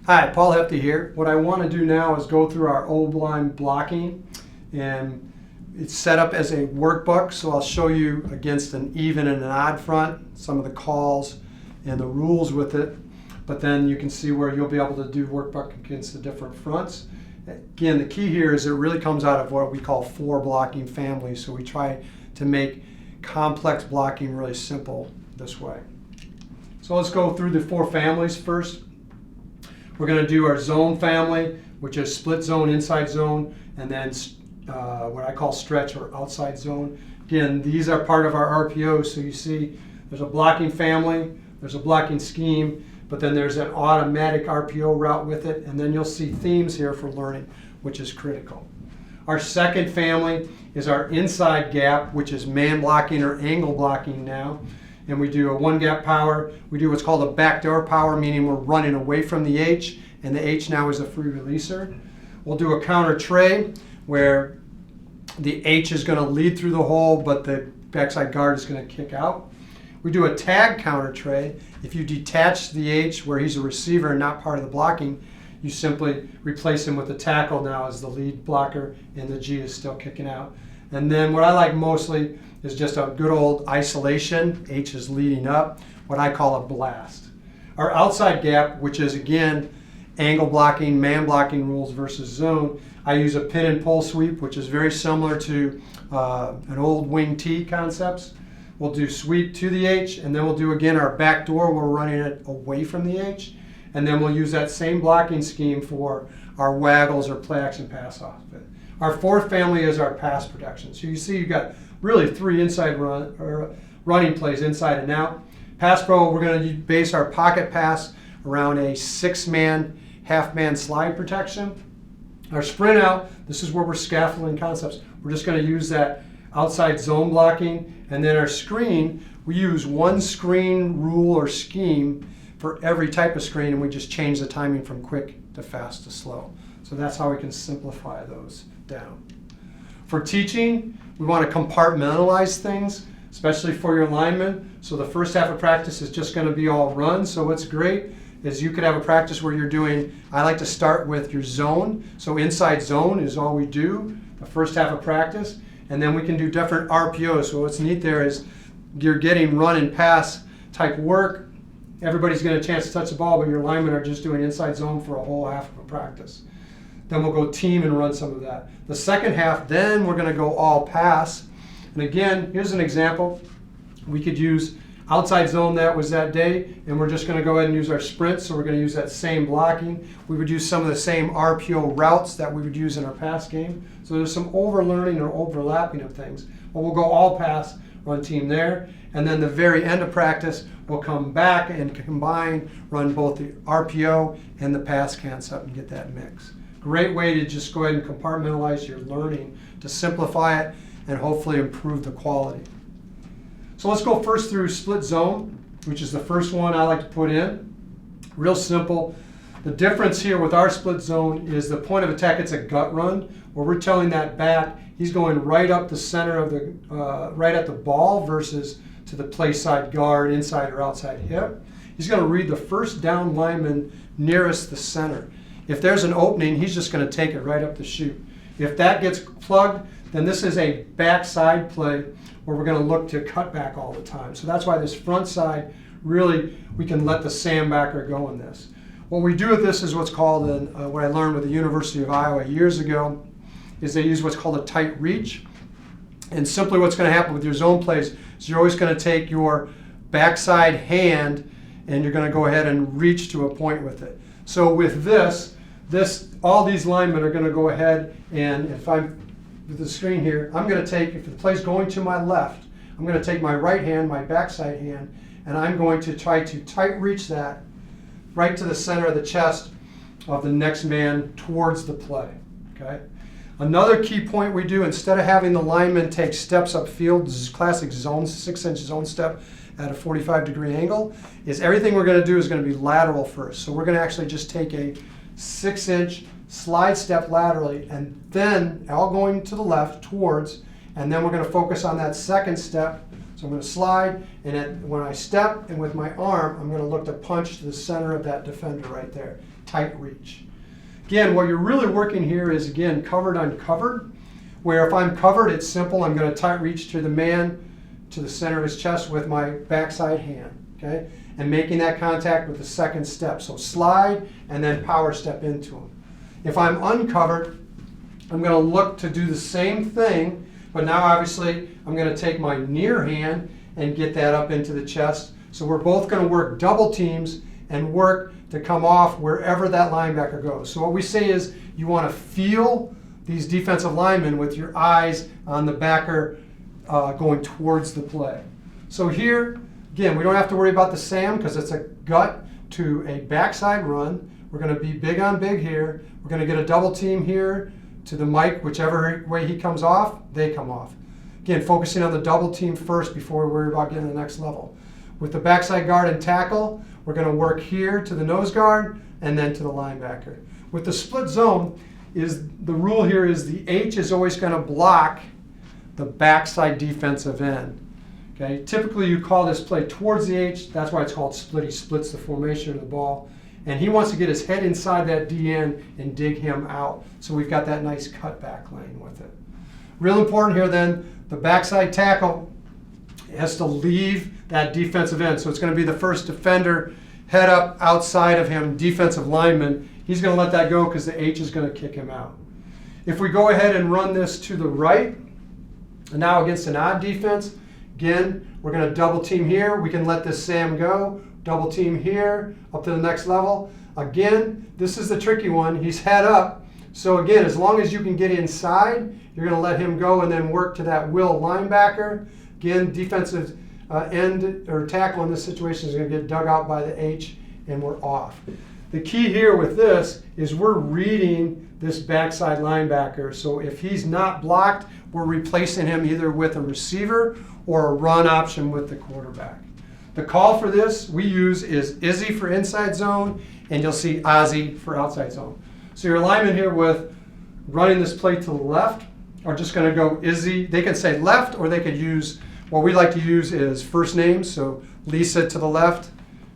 Hi, Paul Hefty here. What I want to do now is go through our OLine blocking, and it's set up as a workbook, so I'll show you against an even and an odd front, some of the calls and the rules with it, but then you can see where you'll be able to do workbook against the different fronts. Again, the key here is it really comes out of what we call 4 blocking families, so we try to make complex blocking really simple this way. So let's go through the 4 families first. We're going to do our zone family, which is split zone, inside zone, and then what I call stretch or outside zone. Again, these are part of our RPOs, so you see there's a blocking family, there's a blocking scheme, but then there's an automatic RPO route with it, and then you'll see themes here for learning, which is critical. Our second family is our inside gap, which is man blocking or angle blocking now. And we do a 1-gap power. We do what's called a backdoor power, meaning we're running away from the H, and the H now is a free releaser. We'll do a counter tray where the H is going to lead through the hole, but the backside guard is going to kick out. We do a tag counter tray. If you detach the H where he's a receiver and not part of the blocking, you simply replace him with the tackle now as the lead blocker, and the G is still kicking out. And then what I like mostly is just a good old isolation. H is leading up, what I call a blast. Our outside gap, which is again angle blocking, man blocking rules versus zone, I use a pin and pull sweep, which is very similar to an old wing T concepts. We'll do sweep to the H, and then we'll do again our back door. We're running it away from the H, and then we'll use that same blocking scheme for our waggles or play action pass off. Our fourth family is our pass protection. So you see you've got really 3 inside running plays, inside and out. Pass pro, we're going to base our pocket pass around a 6-man, half-man slide protection. Our sprint out, this is where we're scaffolding concepts. We're just going to use that outside zone blocking. And then our screen, we use 1 screen rule or scheme for every type of screen, and we just change the timing from quick to fast to slow. So that's how we can simplify those down. For teaching, we want to compartmentalize things, especially for your linemen. So the first half of practice is just going to be all run. So what's great is you could have a practice where you're doing, I like to start with your zone. So inside zone is all we do, the first half of practice. And then we can do different RPOs. So what's neat there is you're getting run and pass type work. Everybody's getting a chance to touch the ball, but your linemen are just doing inside zone for a whole half of a practice. Then we'll go team and run some of that. The second half, then we're going to go all pass. And again, here's an example. We could use outside zone that was that day, and we're just going to go ahead and use our sprint. So we're going to use that same blocking. We would use some of the same RPO routes that we would use in our pass game. So there's some overlearning or overlapping of things. Well, we'll go all pass, run team there. And then the very end of practice, we'll come back and combine, run both the RPO and the pass concept and get that mix. Great way to just go ahead and compartmentalize your learning to simplify it and hopefully improve the quality. So let's go first through split zone, which is the first one I like to put in. Real simple. The difference here with our split zone is the point of attack, it's a gut run, where we're telling that back he's going right up the center of the, right at the ball versus to the play side guard, inside or outside hip. He's going to read the first down lineman nearest the center. If there's an opening, he's just going to take it right up the chute. If that gets plugged, then this is a backside play where we're going to look to cut back all the time. So that's why this front side, really, we can let the sandbacker go in this. What we do with this is what's called, what I learned with the University of Iowa years ago, is they use what's called a tight reach. And simply what's going to happen with your zone plays is you're always going to take your backside hand and you're going to go ahead and reach to a point with it. So with this, all these linemen are going to go ahead, and if I'm with the screen here, I'm going to take, if the play's going to my left, I'm going to take my right hand, my backside hand, and I'm going to try to tight reach that right to the center of the chest of the next man towards the play. Okay. Another key point we do, instead of having the lineman take steps upfield, this is classic zone, 6-inch zone step at a 45-degree angle, is everything we're going to do is going to be lateral first. So we're going to actually just take a 6-inch slide step laterally, and then all going to the left towards, and then we're going to focus on that second step So I'm going to slide, and when I step and with my arm, I'm going to look to punch to the center of that defender right there. Tight reach. Again, what you're really working here is, again, covered uncovered, where if I'm covered, it's simple. I'm going to tight reach to the man to the center of his chest with my backside hand, okay? And making that contact with the second step. So slide and then power step into him. If I'm uncovered, I'm going to look to do the same thing, but now obviously I'm going to take my near hand and get that up into the chest. So we're both going to work double teams and work to come off wherever that linebacker goes. So what we say is you want to feel these defensive linemen with your eyes on the backer going towards the play. So here, again, we don't have to worry about the SAM because it's a gut to a backside run. We're going to be big on big here. We're going to get a double team here to the Mike, whichever way he comes off, they come off. Again, focusing on the double team first before we worry about getting to the next level. With the backside guard and tackle, we're going to work here to the nose guard and then to the linebacker. With the split zone, the rule here is the H is always going to block the backside defensive end. Okay? Typically you call this play towards the H, that's why it's called split. He splits the formation of the ball. And he wants to get his head inside that DN and dig him out. So we've got that nice cutback lane with it. Real important here then, the backside tackle has to leave that defensive end. So it's going to be the first defender, head up outside of him, defensive lineman. He's going to let that go because the H is going to kick him out. If we go ahead and run this to the right, and now against an odd defense, again, we're going to double team here. We can let this Sam go. Double team here, up to the next level. Again, this is the tricky one. He's head up. So again, as long as you can get inside, you're going to let him go and then work to that will linebacker. Again, defensive end or tackle in this situation is going to get dug out by the H, and we're off. The key here with this is we're reading this backside linebacker. So if he's not blocked, we're replacing him either with a receiver or a run option with the quarterback. The call for this we use is Izzy for inside zone, and you'll see Ozzy for outside zone. So your linemen here with running this play to the left are just going to go Izzy. They can say left, or they could use, what we like to use is first names. So Lisa to the left,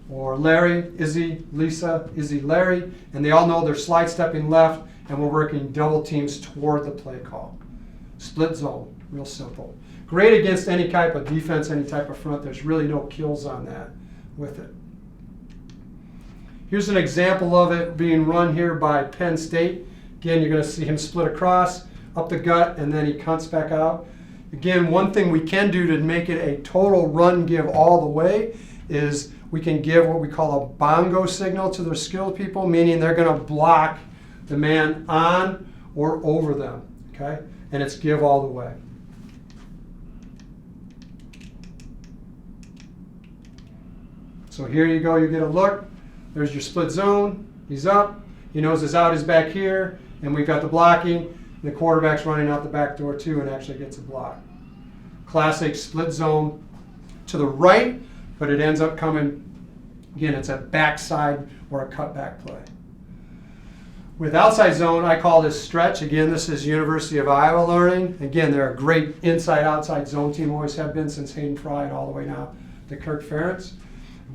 or Larry, Izzy, Lisa, Izzy, Larry. And they all know they're slide stepping left, and we're working double teams toward the play call. Split zone, real simple. Great against any type of defense, any type of front. There's really no kills on that with it. Here's an example of it being run here by Penn State. Again, you're going to see him split across, up the gut, and then he cunts back out. Again, one thing we can do to make it a total run give all the way is we can give what we call a bongo signal to their skilled people, meaning they're going to block the man on or over them. Okay? And it's give all the way. So here you go, you get a look. There's your split zone. He's up. He knows his out is back here. And we've got the blocking. The quarterback's running out the back door too and actually gets a block. Classic split zone to the right, but it ends up coming, again, it's a backside or a cutback play. With outside zone, I call this stretch. Again, this is University of Iowa learning. Again, they're a great inside-outside zone team, always have been since Hayden Fry and all the way now to Kirk Ferentz.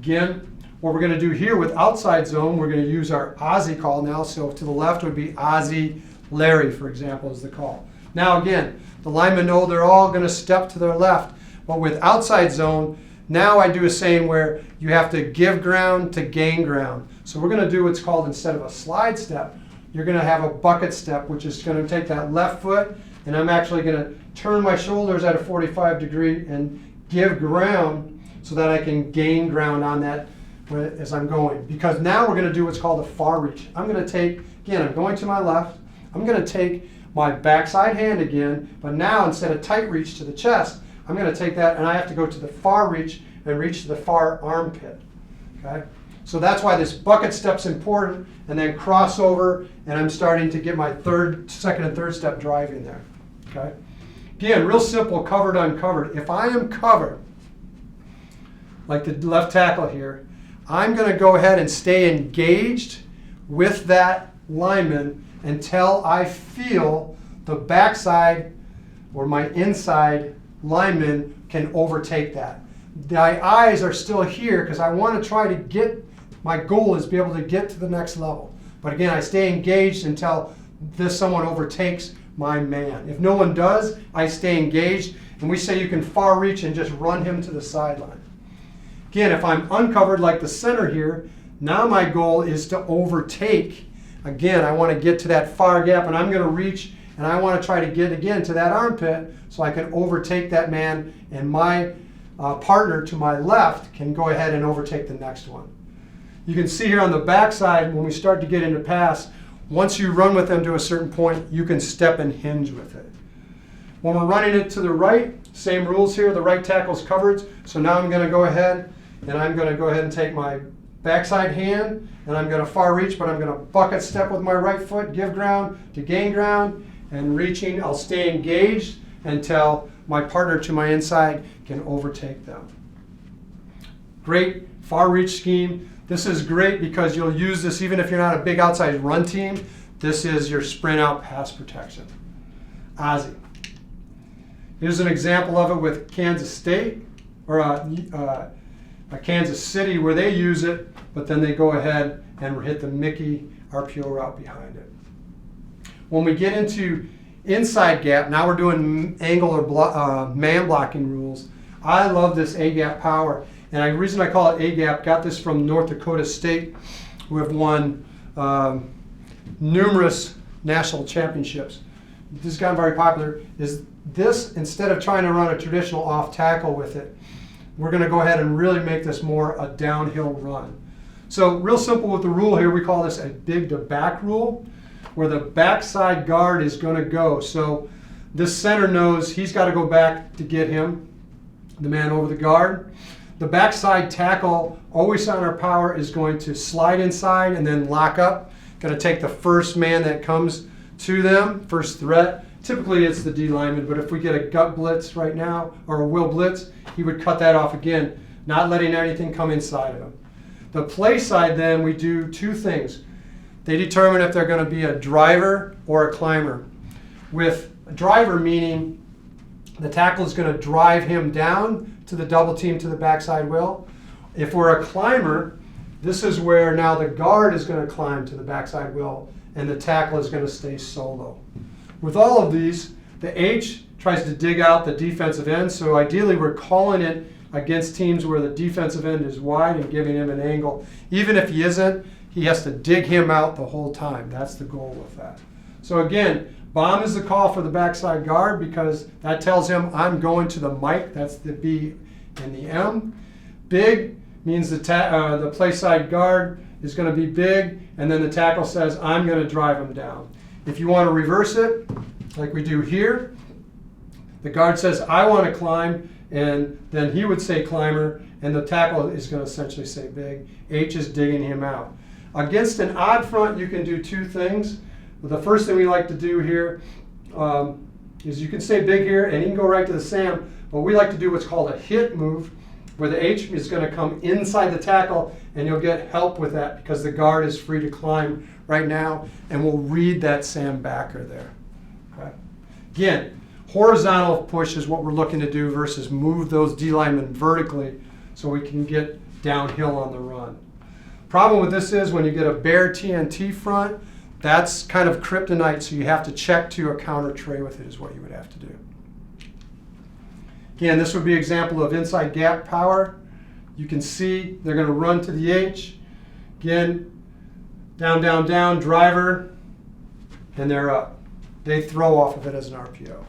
Again, what we're going to do here with outside zone, we're going to use our Ozzy call now. So to the left would be Ozzy, Larry, for example, is the call. Now again, the linemen know they're all going to step to their left. But with outside zone, now I do a saying where you have to give ground to gain ground. So we're going to do what's called, instead of a slide step, you're going to have a bucket step, which is going to take that left foot, and I'm actually going to turn my shoulders at a 45 degree and give ground so that I can gain ground on that as I'm going. Because now we're going to do what's called a far reach. I'm going to take, again, I'm going to my left. I'm going to take my backside hand again, but now instead of tight reach to the chest, I'm going to take that and I have to go to the far reach and reach to the far armpit. Okay? So that's why this bucket step's important, and then crossover, and I'm starting to get my second and third step driving there. Okay? Again, real simple, covered, uncovered. If I am covered, like the left tackle here, I'm going to go ahead and stay engaged with that lineman until I feel the backside or my inside lineman can overtake that. My eyes are still here because I want to try to get, my goal is to be able to get to the next level. But again, I stay engaged until someone overtakes my man. If no one does, I stay engaged, and we say you can far reach and just run him to the sideline. Again, if I'm uncovered like the center here, now my goal is to overtake. Again, I want to get to that far gap, and I'm going to reach, and I want to try to get again to that armpit so I can overtake that man, and my partner to my left can go ahead and overtake the next one. You can see here on the backside, when we start to get into pass, once you run with them to a certain point, you can step and hinge with it. When we're running it to the right, same rules here. The right tackle's covered. So now I'm going to go ahead and take my backside hand, and I'm going to far reach, but I'm going to bucket step with my right foot, give ground to gain ground, and reaching, I'll stay engaged until my partner to my inside can overtake them. Great far reach scheme. This is great because you'll use this even if you're not a big outside run team. This is your sprint out pass protection. Ozzy. Here's an example of it with Kansas State, or Kansas City, where they use it, but then they go ahead and hit the Mickey RPO route behind it. When we get into inside gap, now we're doing angle or man blocking rules. I love this A-gap power. And the reason I call it A-gap, got this from North Dakota State, who have won numerous national championships. This has gotten very popular. Is this, instead of trying to run a traditional off tackle with it, we're going to go ahead and really make this more a downhill run. So real simple with the rule here, we call this a big to back rule, where the backside guard is going to go. So this center knows he's got to go back to get him, the man over the guard. The backside tackle, always on our power, is going to slide inside and then lock up. Going to take the first man that comes to them, first threat. Typically it's the D lineman, but if we get a gut blitz right now, or a will blitz, he would cut that off again, not letting anything come inside of him. The play side then, we do two things. They determine if they're going to be a driver or a climber. With a driver meaning the tackle is going to drive him down to the double team to the backside will. If we're a climber, this is where now the guard is going to climb to the backside will and the tackle is going to stay solo. With all of these, the H tries to dig out the defensive end, so ideally we're calling it against teams where the defensive end is wide and giving him an angle. Even if he isn't, he has to dig him out the whole time. That's the goal with that. So again, bomb is the call for the backside guard because that tells him I'm going to the mic. That's the B and the M. Big means the play side guard is going to be big, and then the tackle says I'm going to drive him down. If you want to reverse it, like we do here, the guard says I want to climb, and then he would say climber, and the tackle is going to essentially say big. H is digging him out. Against an odd front, you can do two things. The first thing we like to do here is you can say big here, and he can go right to the Sam, but we like to do what's called a hit move, where the H is going to come inside the tackle, and you'll get help with that because the guard is free to climb right now, and we'll read that Sam backer there. Okay. Again, horizontal push is what we're looking to do versus move those D linemen vertically so we can get downhill on the run. Problem with this is when you get a bare TNT front, that's kind of kryptonite, so you have to check to a counter tray with it is what you would have to do. Again, this would be an example of inside gap power. You can see they're going to run to the H. Again, down, down, down, driver, and they're up. They throw off of it as an RPO.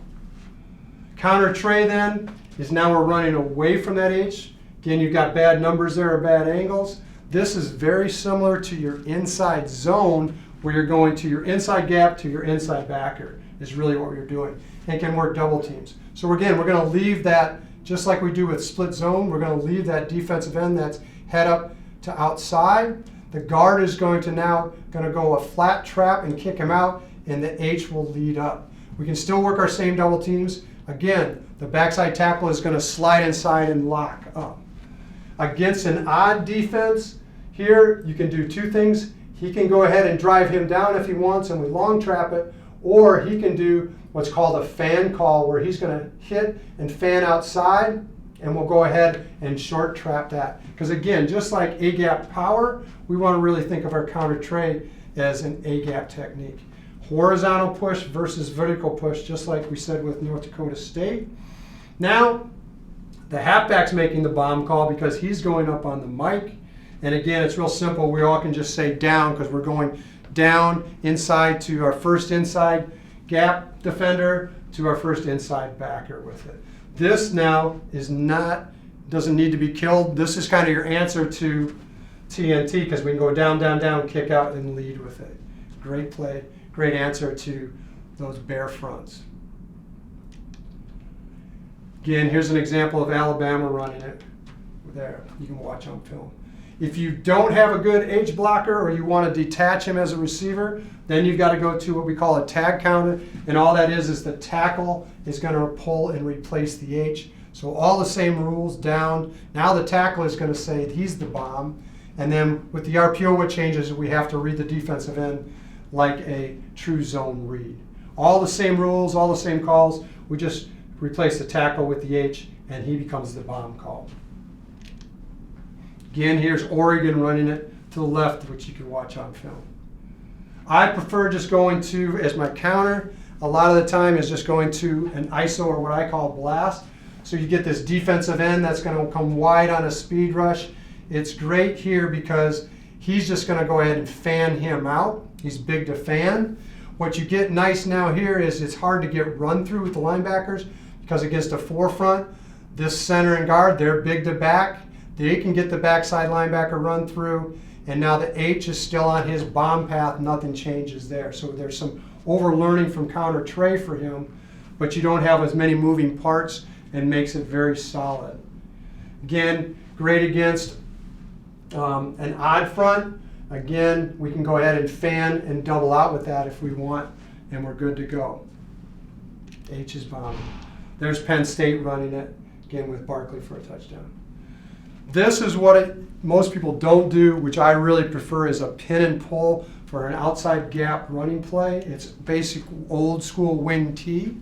Counter tray then is now we're running away from that H. Again, you've got bad numbers there or bad angles. This is very similar to your inside zone where you're going to your inside gap to your inside backer is really what you're doing. And can work double teams. So again, we're going to leave that, just like we do with split zone, we're going to leave that defensive end that's head up to outside. The guard is going to now go a flat trap and kick him out, and the H will lead up. We can still work our same double teams. Again, the backside tackle is going to slide inside and lock up. Against an odd defense, here you can do two things. He can go ahead and drive him down if he wants, and we long trap it, or he can do what's called a fan call, where he's going to hit and fan outside, and we'll go ahead and short trap that. Because again, just like A-gap power, we want to really think of our counter tray as an A-gap technique. Horizontal push versus vertical push, just like we said with North Dakota State. Now, the halfback's making the bomb call because he's going up on the mic. And again, it's real simple. We all can just say down because we're going down inside to our first inside gap defender to our first inside backer with it. This now doesn't need to be killed. This is kind of your answer to TNT because we can go down, down, down, kick out, and lead with it. Great play, great answer to those bear fronts. Again, here's an example of Alabama running it there. You can watch on film. If you don't have a good H blocker or you want to detach him as a receiver, then you've got to go to what we call a tag counter. And all that is the tackle is going to pull and replace the H. So all the same rules down. Now the tackle is going to say he's the bomb. And then with the RPO, what changes is we have to read the defensive end like a true zone read. All the same rules, all the same calls. We just replace the tackle with the H, and he becomes the bomb call. Again, here's Oregon running it to the left, which you can watch on film. I prefer just going to, as my counter, a lot of the time is just going to an ISO or what I call blast. So you get this defensive end that's going to come wide on a speed rush. It's great here because he's just going to go ahead and fan him out. He's big to fan. What you get nice now here is it's hard to get run through with the linebackers because against a forefront, this center and guard, they're big to back. They can get the backside linebacker run through, and now the H is still on his bomb path. Nothing changes there. So there's some overlearning from counter tray for him, but you don't have as many moving parts and makes it very solid. Again, great against an odd front. Again, we can go ahead and fan and double out with that if we want, and we're good to go. H is bombing. There's Penn State running it, again with Barkley for a touchdown. This is what most people don't do, which I really prefer, is a pin and pull for an outside gap running play. It's basic old school wing T,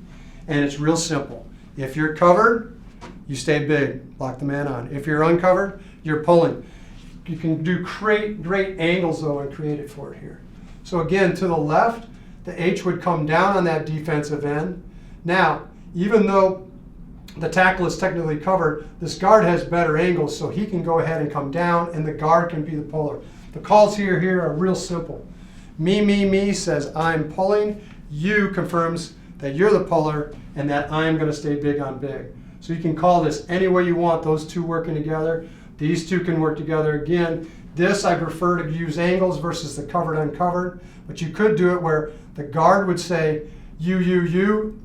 and it's real simple. If you're covered, you stay big, lock the man on. If you're uncovered, you're pulling. You can do great angles though and create it for it here. So again, to the left, the H would come down on that defensive end. Now, even though the tackle is technically covered, this guard has better angles, so he can go ahead and come down, and the guard can be the puller. The calls here are real simple. Me says I'm pulling. You confirms that you're the puller and that I'm going to stay big on big. So you can call this any way you want, those two working together. These two can work together. Again, this I prefer to use angles versus the covered uncovered, but you could do it where the guard would say you,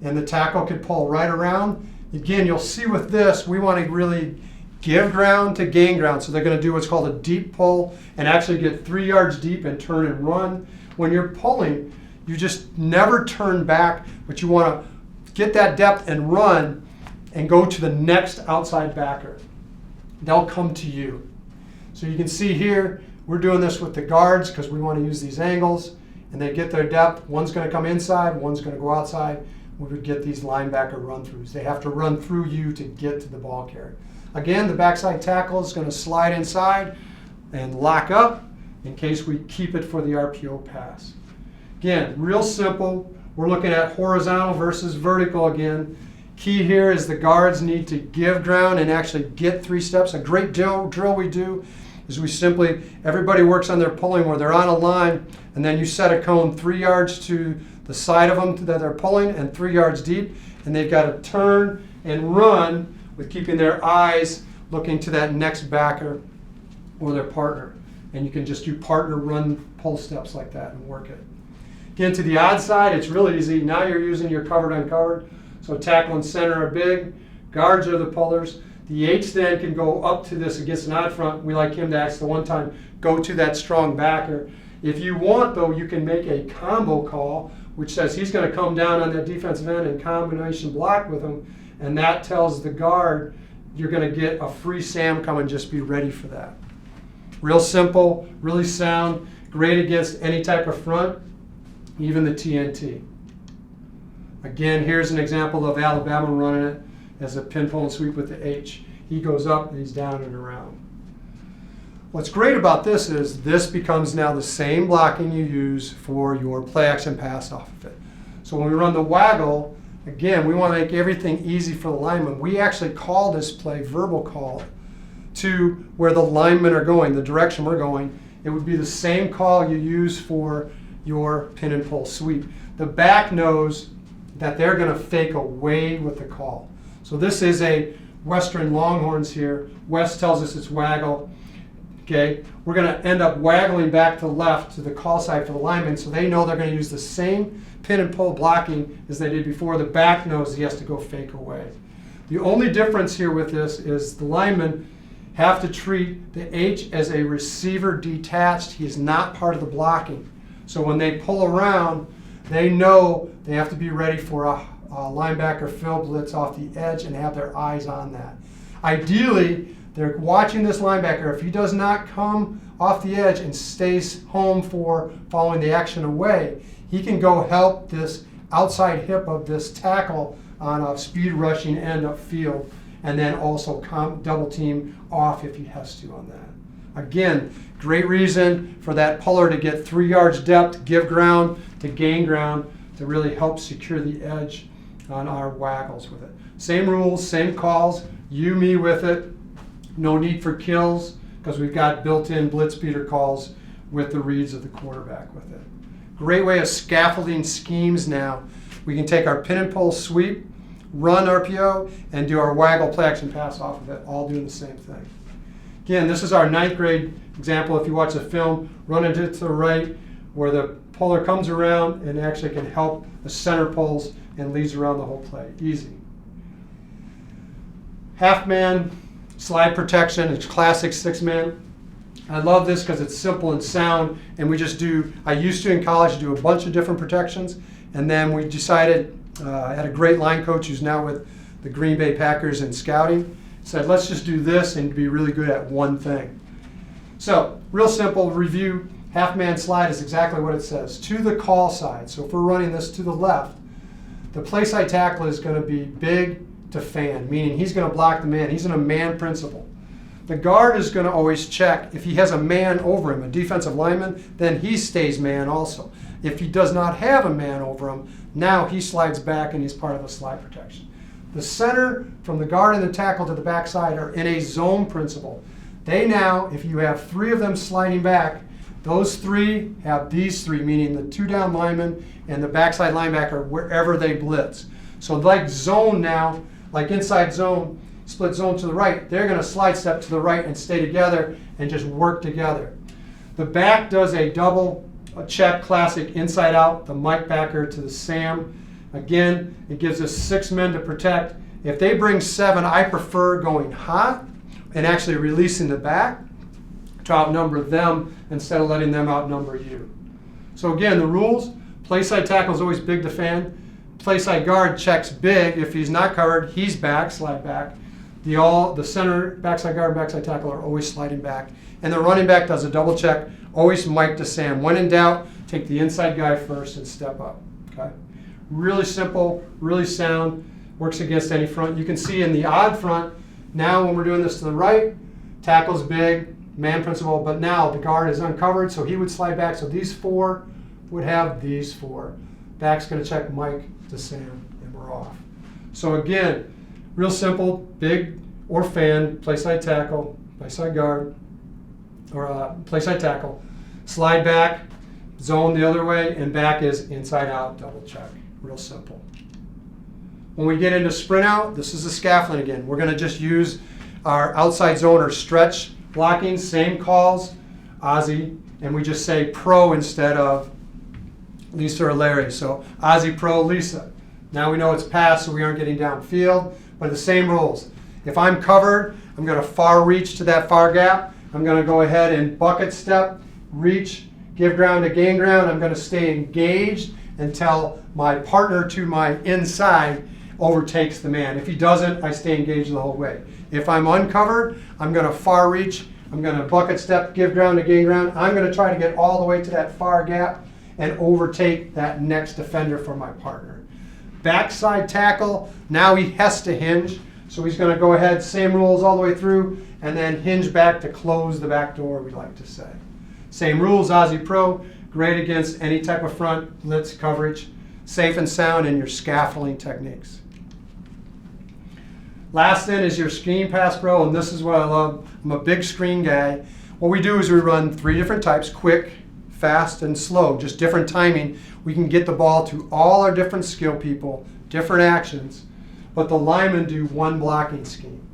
and the tackle could pull right around. Again, you'll see with this, we want to really give ground to gain ground. So they're going to do what's called a deep pull and actually get 3 yards deep and turn and run. When you're pulling, you just never turn back, but you want to get that depth and run and go to the next outside backer. They'll come to you. So you can see here, we're doing this with the guards because we want to use these angles, and they get their depth. One's going to come inside, one's going to go outside. We would get these linebacker run-throughs. They have to run through you to get to the ball carrier. Again, the backside tackle is going to slide inside and lock up in case we keep it for the RPO pass. Again, real simple. We're looking at horizontal versus vertical again. Key here is the guards need to give ground and actually get 3 steps. A great drill we do is we simply, everybody works on their pulling where they're on a line, and then you set a cone 3 yards to the side of them that they're pulling and 3 yards deep, and they've got to turn and run with keeping their eyes looking to that next backer or their partner. And you can just do partner run pull steps like that and work it. Again, to the odd side, it's really easy. Now you're using your covered uncovered. So tackle and center are big, guards are the pullers. The H then can go up to this against an odd front. We like him to ask the one time, go to that strong backer. If you want though, you can make a combo call, which says he's going to come down on that defensive end and combination block with him, and that tells the guard you're going to get a free Sam coming, just be ready for that. Real simple, really sound, great against any type of front, even the TNT. Again, here's an example of Alabama running it as a pin, pull, and sweep with the H. He goes up and he's down and around. What's great about this is this becomes now the same blocking you use for your play action pass off of it. So when we run the waggle, again, we want to make everything easy for the lineman. We actually call this play verbal call to where the linemen are going, the direction we're going. It would be the same call you use for your pin and pull sweep. The back knows that they're going to fake away with the call. So this is a Western Longhorns here. West tells us it's waggle. Okay, we're going to end up waggling back to the left to the call side for the lineman, so they know they're going to use the same pin and pull blocking as they did before. The back knows he has to go fake away. The only difference here with this is the linemen have to treat the H as a receiver detached. He is not part of the blocking. So when they pull around, they know they have to be ready for a linebacker fill blitz off the edge and have their eyes on that. Ideally, they're watching this linebacker. If he does not come off the edge and stays home for following the action away, he can go help this outside hip of this tackle on a speed rushing end upfield, and then also double team off if he has to on that. Again, great reason for that puller to get 3 yards depth, give ground, to gain ground, to really help secure the edge on our waggles with it. Same rules, same calls, you, me with it. No need for kills because we've got built-in blitz beater calls with the reads of the quarterback with it. Great way of scaffolding schemes now. We can take our pin and pull sweep, run RPO, and do our waggle play action pass off of it, all doing the same thing. Again, this is our 9th grade example. If you watch the film, run into the right where the puller comes around and actually can help the center pulls and leads around the whole play. Easy. Halfman slide protection, it's classic 6-man. I love this because it's simple and sound, and we just do, I used to in college do a bunch of different protections, and then we decided, I had a great line coach who's now with the Green Bay Packers in scouting, said let's just do this and be really good at one thing. So, real simple review, Halfman slide is exactly what it says, to the call side. So if we're running this to the left, the play side tackle is going to be big to fan, meaning he's going to block the man. He's in a man principle. The guard is going to always check. If he has a man over him, a defensive lineman, then he stays man also. If he does not have a man over him, now he slides back and he's part of a slide protection. The center from the guard and the tackle to the backside are in a zone principle. They now, if you have 3 of them sliding back, those 3 have these 3, meaning the 2 down lineman and the backside linebacker wherever they blitz. So like zone now, like inside zone, split zone to the right, they're going to slide step to the right and stay together and just work together. The back does a double check classic inside out, the Mike backer to the Sam. Again, it gives us 6 men to protect. If they bring 7, I prefer going hot and actually releasing the back to outnumber them instead of letting them outnumber you. So again, the rules, play side tackle is always big to fan. Play side guard checks big. If he's not covered, he's back, slide back. The center, backside guard, and backside tackle are always sliding back. And the running back does a double check, always Mike to Sam. When in doubt, take the inside guy first and step up. Okay? Really simple, really sound, works against any front. You can see in the odd front, now when we're doing this to the right, tackle's big, man principle, but now the guard is uncovered, so he would slide back. So these 4 would have these 4. Back's going to check Mike to Sam, and we're off. So again, real simple, big or fan, play side tackle, play side guard, or play side tackle. Slide back, zone the other way, and back is inside out, double check. Real simple. When we get into sprint out, this is the scaffolding again. We're going to just use our outside zone or stretch blocking, same calls, Ozzy, and we just say pro instead of Lisa or Larry. So Ozzy, pro, Lisa. Now we know it's pass, so we aren't getting downfield, but the same rules. If I'm covered, I'm going to far reach to that far gap. I'm going to go ahead and bucket step, reach, give ground to gain ground. I'm going to stay engaged until my partner to my inside overtakes the man. If he doesn't, I stay engaged the whole way. If I'm uncovered, I'm going to far reach. I'm going to bucket step, give ground to gain ground. I'm going to try to get all the way to that far gap and overtake that next defender for my partner. Backside tackle, now he has to hinge. So he's going to go ahead, same rules all the way through, and then hinge back to close the back door, we like to say. Same rules, Aussie Pro, great against any type of front blitz coverage, safe and sound in your scaffolding techniques. Last in is your screen pass pro, and this is what I love. I'm a big screen guy. What we do is we run 3 different types, quick, fast, and slow, just different timing. We can get the ball to all our different skill people, different actions, but the linemen do one blocking scheme.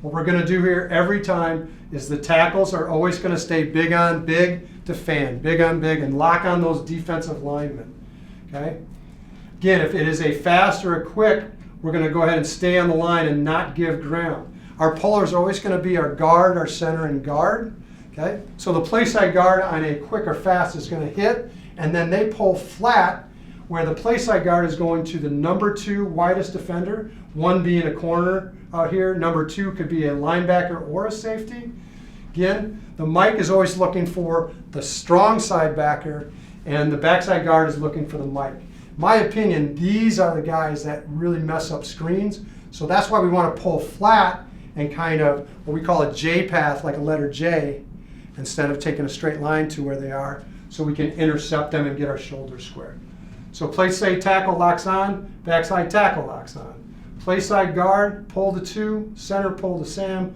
What we're going to do here every time is the tackles are always going to stay big on big to fan, big on big, and lock on those defensive linemen. Okay? Again, if it is a fast or a quick, we're going to go ahead and stay on the line and not give ground. Our pullers are always going to be our guard, our center, and guard. Okay? So the play side guard on a quick or fast is going to hit, and then they pull flat where the play side guard is going to the number 2 widest defender, 1 being a corner out here, number 2 could be a linebacker or a safety. Again, the Mike is always looking for the strong side backer, and the backside guard is looking for the Mike. My opinion, these are the guys that really mess up screens, so that's why we want to pull flat and kind of what we call a J path, like a letter J, instead of taking a straight line to where they are, so we can intercept them and get our shoulders squared. So play side tackle locks on, backside tackle locks on. Play side guard, pull the 2, center pull the Sam,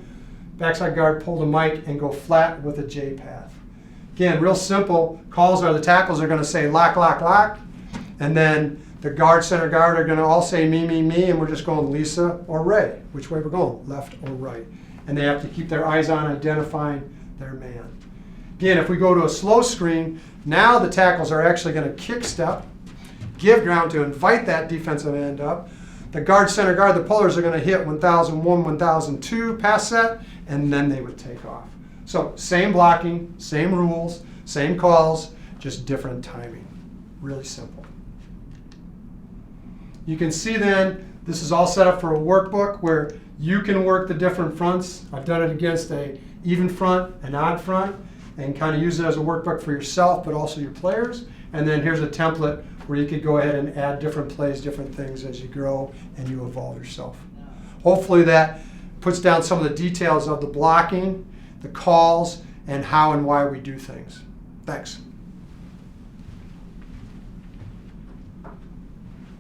backside guard pull the Mike, and go flat with a J path. Again, real simple. Calls are the tackles are going to say lock, lock, lock, and then the guard, center guard are going to all say me, me, me, and we're just going Lisa or Ray, which way we're going, left or right. And they have to keep their eyes on identifying their man. Again, if we go to a slow screen, now the tackles are actually going to kick step, give ground to invite that defensive end up. The guard, center guard, the pullers are going to hit 1001, 1002 pass set, and then they would take off. So same blocking, same rules, same calls, just different timing. Really simple. You can see then, this is all set up for a workbook where you can work the different fronts. I've done it against a even front, an odd front, and kind of use it as a workbook for yourself, but also your players. And then here's a template where you could go ahead and add different plays, different things as you grow and you evolve yourself. Hopefully that puts down some of the details of the blocking, the calls, and how and why we do things. Thanks.